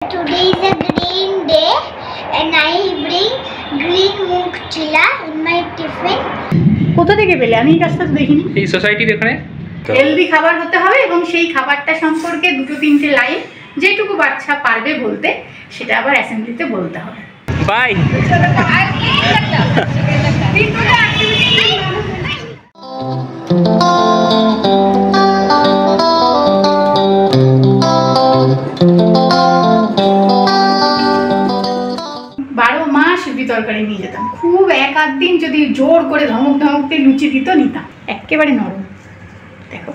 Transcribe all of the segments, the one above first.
Today is a green day and I bring green moong chilla in my tiffin. কোথা থেকে পেলে? আমি এই কাজটা দেখিনি। এই সোসাইটির এখানে হেলদি খাবার হতে হবে এবং সেই খাবারটা সম্পর্কে দুটো তিনটে লাইন যেটুকু বাচ্চা পারবে বলতে সেটা আবার অ্যাসেম্বলিতে বলতে হবে। বাই। তরকারি নিয়ে যেতাম, খুব এক আধ দিন যদি জোর করে ধমক ধমকতে লুচি দিত নিতাম, একেবারে নরম। দেখো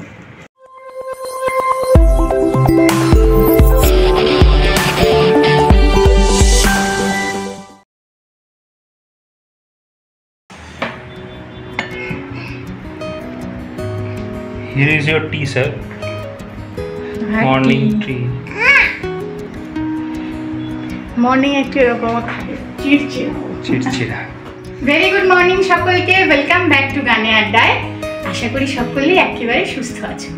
Here is your tea, sir. Morning tea. Morning একটু এরকম থাকে, চিড়চিড়া। ভেরি গুড মর্নিং সকলকে, ওয়েলকাম ব্যাক টু গানে আড্ডায়। আশা করি সকলেই একেবারে সুস্থ আছে।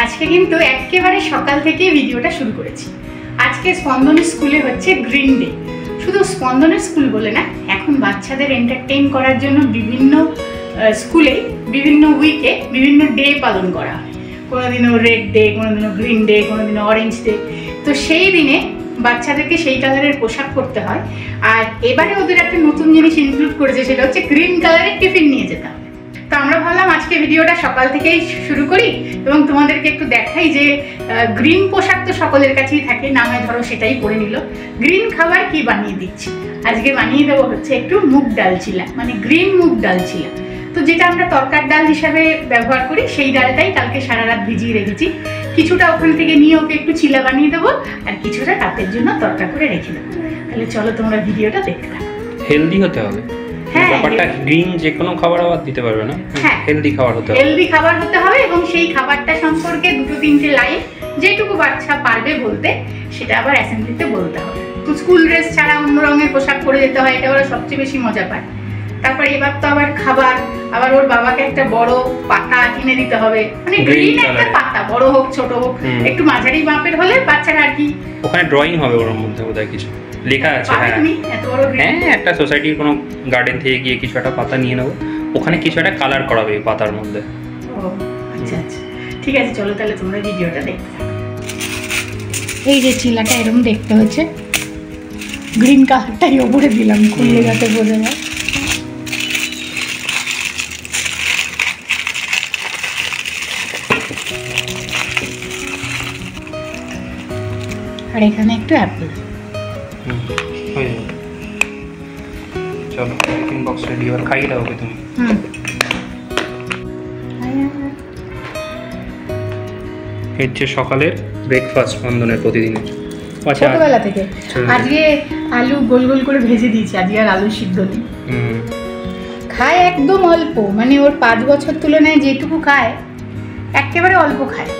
আজকে কিন্তু একেবারে সকাল থেকে ভিডিওটা শুরু করেছি। আজকে স্পন্দনের স্কুলে হচ্ছে গ্রিন ডে। শুধু স্পন্দনের স্কুল বলে না, এখন বাচ্চাদের এন্টারটেইন করার জন্য বিভিন্ন স্কুলে বিভিন্ন উইকে বিভিন্ন ডে পালন করা হয়। কোনোদিনও রেড ডে, কোনোদিনও গ্রিন ডে, কোনোদিনও অরেঞ্জ ডে। তো সেই দিনে বাচ্চাদেরকে সেই কালারের পোশাক পরতে হয়। আর এবারে ওদের একটা নতুন জিনিস ইনক্লুড করেছে, সেটা হচ্ছে গ্রিন কালারের টিফিন নিয়ে যেতে হবে। তো আমরা ভাবলাম আজকে ভিডিওটা সকাল থেকেই শুরু করি এবং তোমাদেরকে একটু দেখাই যে গ্রিন পোশাক তো সকলের কাছেই থাকে, না হয় ধরো সেটাই পরে নিল। গ্রিন খাবার কি বানিয়ে দিচ্ছি আজকে, বানিয়ে দেবো হচ্ছে একটু মুগ ডাল চিলা, মানে গ্রিন মুগ ডাল চিলা। তো যেটা আমরা তরকার ডাল হিসাবে ব্যবহার করি সেই ডালটাই কালকে সারা রাত ভিজিয়ে রেখেছি। কিছুটা ওখান থেকে নিয়ে ওকে একটু চিলা বানিয়ে দেবো আর কিছুটা রাতের জন্য তরকা করে রেখে দেবো। তাহলে চলো তোমরা ভিডিওটা দেখতে থাকো। হেলদি হতে হবে। হ্যাঁ, ব্যাপারটা গ্রিন যে কোনো খাবার আবার দিতে পারবে না। হ্যাঁ, হেলদি খাবার হতে হবে। হেলদি খাবার হতে হবে এবং সেই খাবারটা সম্পর্কে দুটো তিনটে লাইন যেটুকু বাচ্চা পারবে বলতে সেটা আবার অ্যাসেম্বলিতে বলতে হবে। তো স্কুল ড্রেস ছাড়া অন্য রঙের পোশাক পরে যেতে হয়, এটা ওরা সবচেয়ে বেশি মজা পায়। তারপরে এবার তো আবার খাবার, আবার ওর বাবাকে একটা বড় পাতা কিনে দিতে হবে, মানে গ্রিন একটা পাতা, বড় হোক ছোট হোক, একটু মাঝারি মাপের হলে বাচ্চারা আর কি। ওখানে ড্রয়িং হবে ওর মধ্যে বোধহয় কিছু লেখা আছে। হ্যাঁ, একটা সোসাইটির কোনো গার্ডেন থেকে গিয়ে কিছু একটা পাতা নিয়ে নেবো, ওখানে কিছু একটা কালার করাবে এই পাতার মধ্যে। ও আচ্ছা আচ্ছা, ঠিক আছে, চলো তাহলে তোমরা ভিডিওটা দেখতে থাকো। এই যে চিলাটা এরকম দেখতে হচ্ছে, গ্রিন কালারটাই ওপরে দিলাম খুললে যাতে বোঝা যায়। আর এখানে একটু অ্যাপেল। চলো টিফিন বক্স রেডি, আর খাইয়ে দাও ওকে তুমি। এই যে সকালের ব্রেকফাস্ট স্পন্দনের প্রতিদিনের ছোটবেলা থেকে। আজকে আলু গোল গোল করে ভেজে দিয়েছি, আজকে আর আলু সিদ্ধ নেই। খায় একদম অল্প, মানে ওর 5 বছর তুলনায় যেটুকু খায় একেবারে অল্প খায়,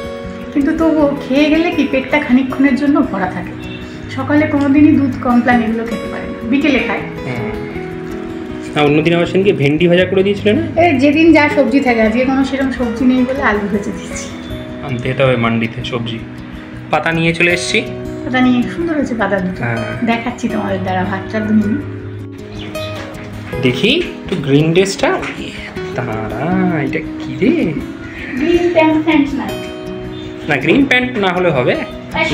কিন্তু তবু খেয়ে গেলে কি পেটটা খানিকক্ষণের জন্য ভরা থাকে। সকালে কোনোদিনই দুধ কমপ্লান এগুলো খেতে পারে না, বিকেলে খায়। অন্যদিন আমার সঙ্গে ভেন্ডি ভাজা করে দিয়েছিল না, যেদিন যা সবজি থাকে, আজকে কোনো সেরকম সবজি নেই বলে আলু ভেজে দিচ্ছি। আনতে যেতে হবে মান্ডিতে সবজি। পাতা নিয়ে চলে এসেছি, পাতা নিয়ে সুন্দর হয়েছে পাতা দুটো, দেখাচ্ছি তোমাদের দ্বারা। ভাতটা ধুয়ে দেখি একটু গ্রিন ড্রেসটা। তারা এটা কি রে? গ্রিন প্যান্ট না, গ্রিন প্যান্ট না হলে হবে,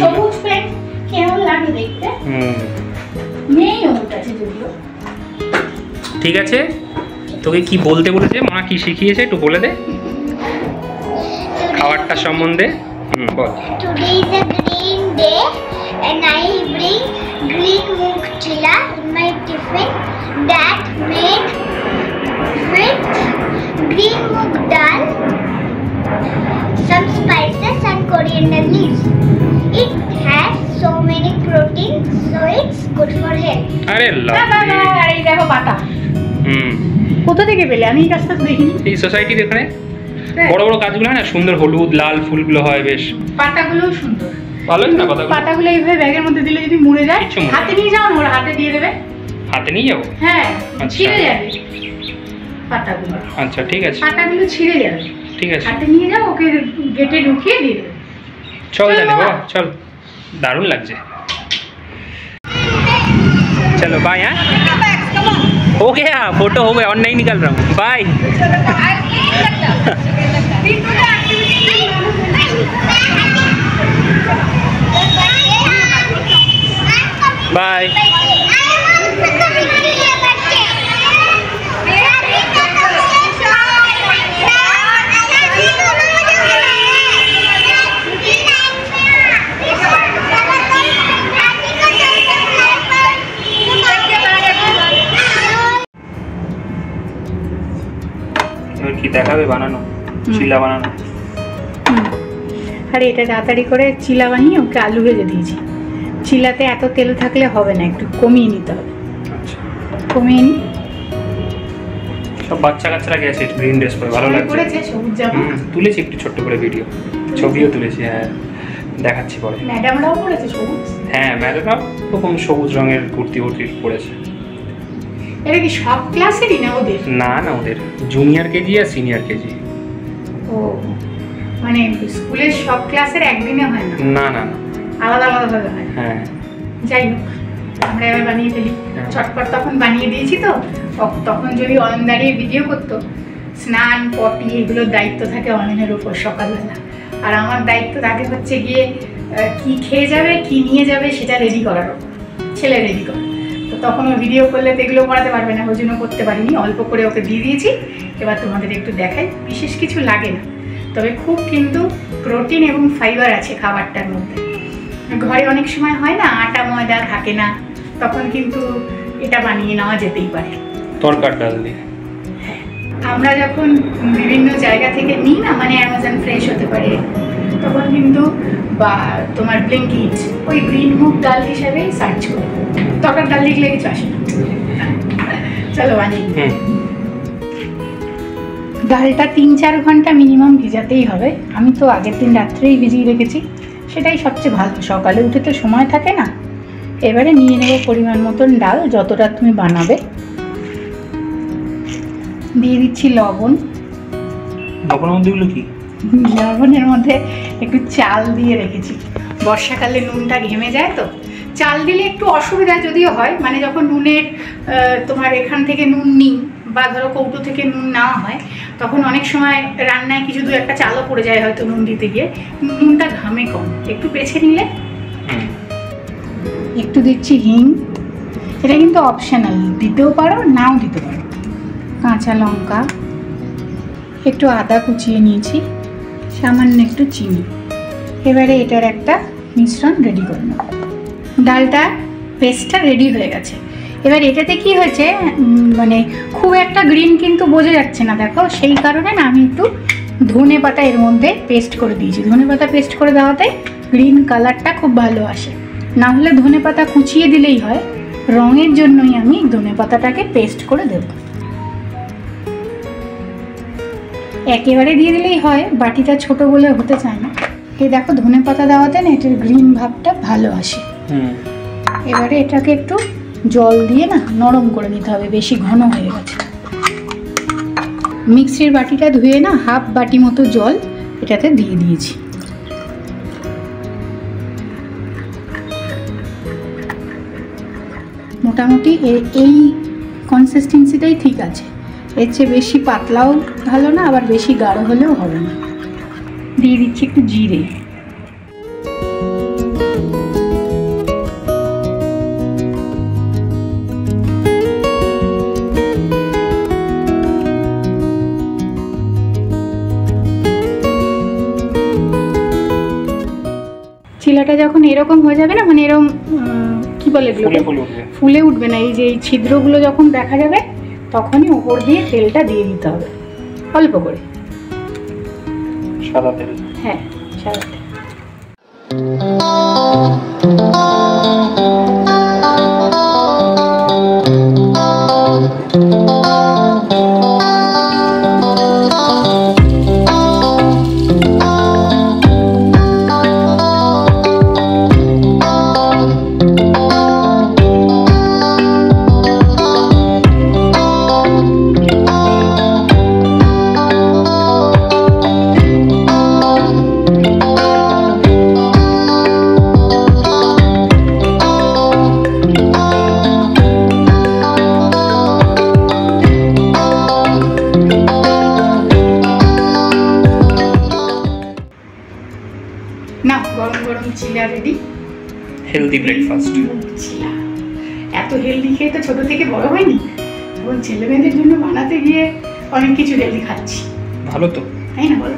সবুজ প্যান্ট কেমন লাগে দেখতে। নেই ওর কাছে যদিও। ঠিক আছে, তোকে কি বলতে বলেছে মা, কি শিখিয়েছে একটু বলে দে খাবারটা সম্বন্ধে। বল। Today is a green day and I bring green moong chilla in my tiffin that made with green moong dal, some spices and coriander leaves. It has so many proteins, so it's good for health. আরে lovely. আর এই দেখো পাতা। কোথা থেকে পেলে? আমি এই গাছটা দেখিনি। এই সোসাইটির এখানে বড় বড় গাছগুলো হয় না, সুন্দর হলুদ লাল ফুলগুলো হয়, বেশ পাতাগুলো সুন্দর, ভালোই না পাতাগুলো এইভাবে ব্যাগের মধ্যে দিলে যদি মুড়ে যায়, হাতে নিয়ে যাও, ওর হাতে দিয়ে দেবে। হাতে নিয়ে যাবো? হ্যাঁ, ছিঁড়ে যাবে পাতাগুলো। আচ্ছা ঠিক আছে, পাতাগুলো ছিঁড়ে যাবে, ঠিক আছে, হাতে নিয়ে যাও, ওকে গেটে ঢুকিয়ে দিয়ে দেবে। চল তাহলে বাবা, চল, দারুণ লাগছে। चलो बाय। हाँ हो गया, फोटो हो गया और नहीं निकल रहा हूँ। Bye bye. কি দেখাবে বানানো, চিলা বানানো। আর এটা তাড়াতাড়ি করে চিলা বানিয়ে ওকে আলু ভেজে দিয়েছি। চিলাতে এত তেল থাকলে হবে না, একটু কমিয়ে নিতে হবে। আচ্ছা কমিয়ে নি। সব বাচ্চা কাচ্চারা গেছে গ্রিন ড্রেস পরে, ভালো লাগছে। পরেছে সবুজ জামা। তুলেছি একটু ছোট্ট করে ভিডিও, ছবিও তুলেছি। হ্যাঁ দেখাচ্ছি পরে। ম্যাডামরাও পরেছে সবুজ। হ্যাঁ ম্যাডামরাও এরকম সবুজ রঙের কুর্তি পরেছে। এটা কি সব ক্লাসেরই না ওদের? না না, ওদের জুনিয়র কেজি আর সিনিয়র কেজি। ও মানে স্কুলের সব ক্লাসের একদিনে হয় না? না না না, আলাদা আলাদা ভাবে হয়। হ্যাঁ যাই হোক, আমরা এবার বানিয়ে ফেলি। চটপট তখন বানিয়ে দিয়েছি তো, তখন যদি অয়ন দাঁড়িয়ে ভিডিও করতো, স্নান পটি এগুলোর দায়িত্ব থাকে অয়নের উপর সকালবেলা, আর আমার দায়িত্ব থাকে হচ্ছে গিয়ে কি খেয়ে যাবে কি নিয়ে যাবে সেটা রেডি করার, ছেলে রেডি করে। তো তখন ও ভিডিও করলে তো এগুলো করাতে পারবে না, ওই জন্য করতে পারিনি, অল্প করে ওকে দিয়ে দিয়েছি। এবার তোমাদের একটু দেখাই, বিশেষ কিছু লাগে না, তবে খুব কিন্তু প্রোটিন এবং ফাইবার আছে খাবারটার মধ্যে। ঘরে অনেক সময় হয় না আটা ময়দা থাকে না, তখন কিন্তু এটা বানিয়ে নেওয়া যেতেই পারে। তরকার ডাল দিয়ে। আমরা যখন বিভিন্ন জায়গা থেকে নিই না, মানে অ্যামাজন ফ্রেশ হতে পারে, তখন কিন্তু বা তোমার ব্লিঙ্কিট ওই গ্রিন মুগ ডাল হিসাবেই সার্চ করি, তরকার ডাল লিখলে কিছু আসে না। চলো বানিয়ে। ডালটা 3-4 ঘন্টা মিনিমাম ভিজাতেই হবে। আমি তো আগের দিন রাত্রেই ভিজিয়ে রেখেছি, সেটাই সবচেয়ে ভালো, সকালে উঠে তো সময় থাকে না। এবারে নিয়ে নেব পরিমাণ মতন ডাল, যতটা তুমি বানাবে। দিয়ে দিচ্ছি লবণ। লবণের মধ্যে এগুলো কি? লবণের মধ্যে একটু চাল দিয়ে রেখেছি, বর্ষাকালে নুনটা ঘেমে যায় তো, চাল দিলে একটু অসুবিধা যদিও হয়, মানে যখন নুনের তোমার এখান থেকে নুন নিই বা ধরো কৌটো থেকে নুন নেওয়া হয়, তখন অনেক সময় রান্নায় কিছু 2-1 চালও পড়ে যায় হয়তো নুন দিতে গিয়ে, নুনটা ঘামে কম, একটু বেছে নিলে। একটু দিচ্ছি হিং, এটা কিন্তু অপশনাল, দিতেও পারো নাও দিতে পারো। কাঁচা লঙ্কা, একটু আদা কুচিয়ে নিয়েছি, সামান্য একটু চিনি। এবারে এটার একটা মিশ্রণ রেডি করে নেব। ডালটা পেস্টটা রেডি হয়ে গেছে। এবার এটাতে কি হয়েছে, মানে খুব একটা গ্রিন কিন্তু বোঝা যাচ্ছে না, দেখো, সেই কারণে না আমি একটু ধনে পাতা এর মধ্যে পেস্ট করে দিয়েছি। ধনে পাতা পেস্ট করে দেওয়াতে গ্রিন কালারটা খুব ভালো আসে, না হলে ধনে পাতা কুচিয়ে দিলেই হয়, রঙের জন্যই আমি ধনে পাতাটাকে পেস্ট করে দেব। একেবারে দিয়ে দিলেই হয়, বাটিটা ছোট বলে হতে চায় না। এই দেখো ধনে পাতা দেওয়াতে না এটার গ্রিন ভাবটা ভালো আসে। এবারে এটাকে একটু জল দিয়ে না নরম করে নিতে হবে, বেশি ঘন হয়ে গেছে। মিক্সির বাটিটা ধুয়ে না হাফ বাটি মতো জল এটাতে দিয়ে দিয়েছি। মোটামুটি এই কনসিস্টেন্সিটাই ঠিক আছে, এর চেয়ে বেশি পাতলাও ভালো না, আবার বেশি গাঢ় হলেও হবে না। দিয়ে দিচ্ছি একটু জিরে। চিলাটা যখন এরকম হয়ে যাবে না, মানে এরকম কি বলে ফুলে উঠবে না, এই যে এই ছিদ্রগুলো যখন দেখা যাবে, তখনই উপর দিয়ে তেলটা দিয়ে দিতে হবে অল্প করে, সাদা তেল। হ্যাঁ সাদা তেল। Healthy breakfast. এত হেলদি খেয়ে তো ছোট থেকে বড় হয়নি, এবং ছেলে মেয়েদের জন্য বানাতে গিয়ে অনেক কিছু হেলদি খাচ্ছি। ভালো তো, তাই না বলো?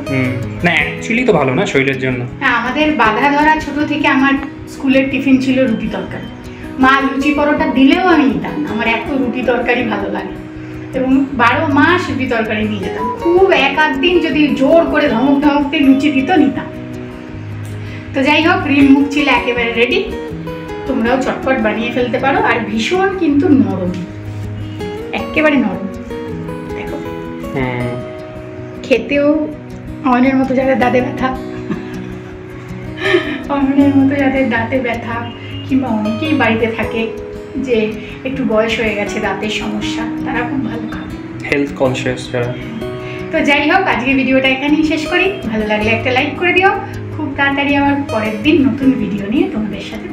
না অ্যাকচুয়ালি তো ভালো না শরীরের জন্য। আমাদের বাধা ধরা ছোট থেকে আমার স্কুলের টিফিন ছিল রুটি তরকারি। মা লুচি পরোটা দিলেও আমি নিতাম না, আমার এত রুটি তরকারি ভালো লাগে, এবং 12 মাস রুটি তরকারি নিয়ে যেতাম। খুব এক আধ দিন যদি জোর করে ধমক ধমকতে লুচি দিত নিতাম। তো যাই হোক, রিম মুখ ছিল একেবারে রেডি, তোমরাও চটপট বানিয়ে ফেলতে পারো। আর ভীষণ কিন্তু নরম, একেবারে নরম। দেখো খেতেও অয়নের মতো যাদের দাঁতে ব্যথা, অয়নের মতো যাদের দাঁতে ব্যথা, কিংবা অনেকেই বাড়িতে থাকে যে একটু বয়স হয়ে গেছে দাঁতের সমস্যা, তারা খুব ভালো খাবে, হেলথ কনসিয়াস যারা। তো যাই হোক, আজকে ভিডিওটা এখানেই শেষ করি। ভালো লাগলে একটা লাইক করে দিও। খুব তাড়াতাড়ি আবার পরের দিন নতুন ভিডিও নিয়ে তোমাদের সাথে